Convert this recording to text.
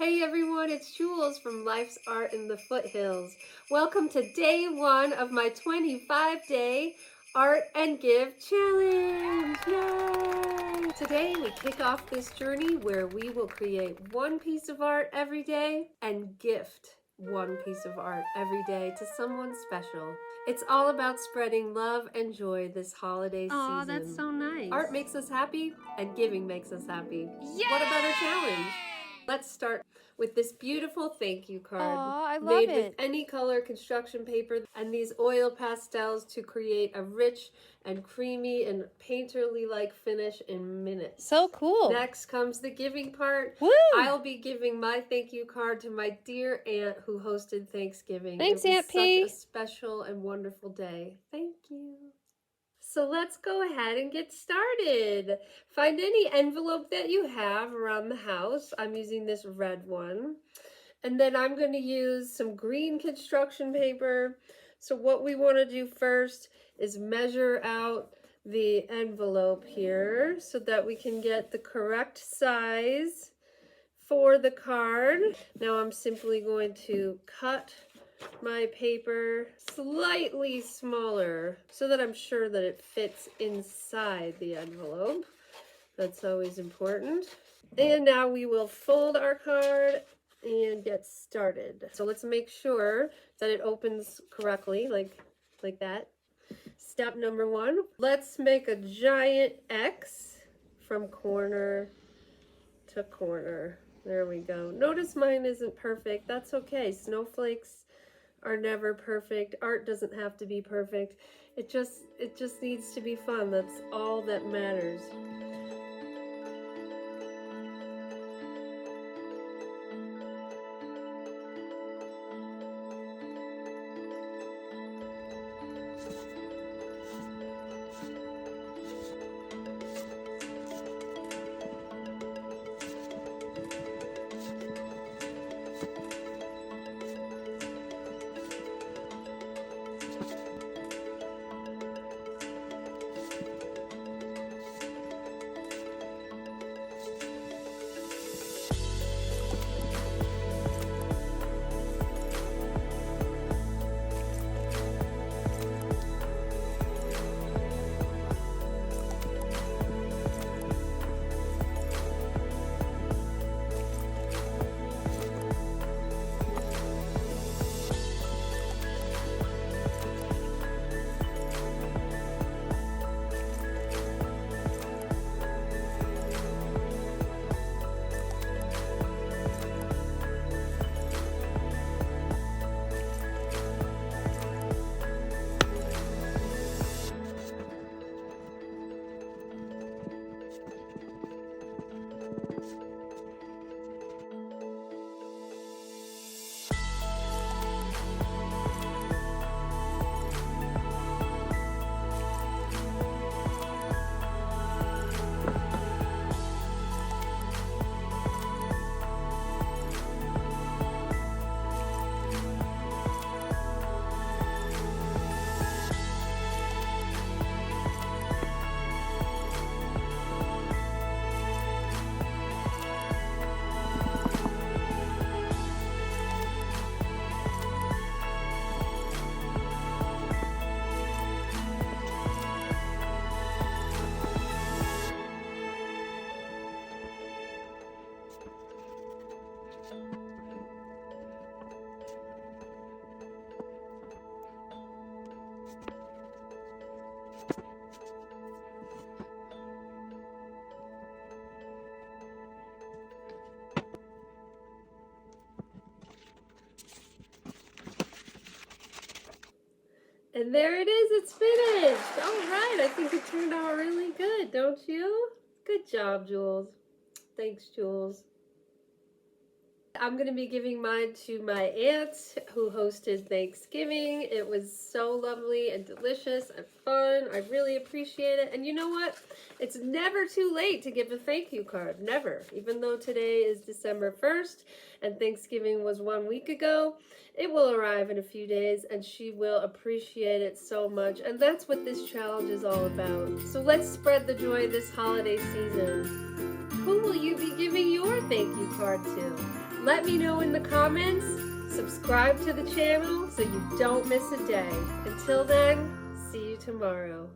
Hey everyone, it's Jules from Life's Art in the Foothills. Welcome to day 1 of my 25-day Art and Give Challenge. Yay! Today we kick off this journey where we will create one piece of art every day and gift one piece of art every day to someone special. It's all about spreading love and joy this holiday season. Aw, that's so nice. Art makes us happy and giving makes us happy. Yay! What a better challenge? Let's start with this beautiful thank you card. Aw, I love made it. with any color construction paper and these oil pastels to create a rich and creamy and painterly-like finish in minutes. So cool. Next comes the giving part. Woo! I'll be giving my thank you card to my dear aunt who hosted Thanksgiving. Thanks, it was Aunt P. such a special and wonderful day. Thank you. So let's go ahead and get started. Find any envelope that you have around the house. I'm using this red one. And then I'm going to use some green construction paper. So what we want to do first is measure out the envelope here so that we can get the correct size for the card. Now I'm simply going to cut my paper slightly smaller so that I'm sure that it fits inside the envelope. That's always important. And now we will fold our card and get started. So let's make sure that it opens correctly, like that. Step number 1, let's make a giant X from corner to corner. There we go. Notice mine isn't perfect. That's okay. Snowflakes are never perfect. Art doesn't have to be perfect. It just needs to be fun. That's all that matters. And there it is, it's finished. All right, I think it turned out really good, don't you? Good job, Jules. Thanks, Jules. I'm going to be giving mine to my aunt who hosted Thanksgiving. It was so lovely and delicious and fun. I really appreciate it. And you know what? It's never too late to give a thank you card. Never. Even though today is December 1st and Thanksgiving was 1 week ago, it will arrive in a few days and she will appreciate it so much. And that's what this challenge is all about. So let's spread the joy this holiday season. Who will you be giving your thank you card to? Let me know in the comments. Subscribe to the channel so you don't miss a day. Until then, see you tomorrow.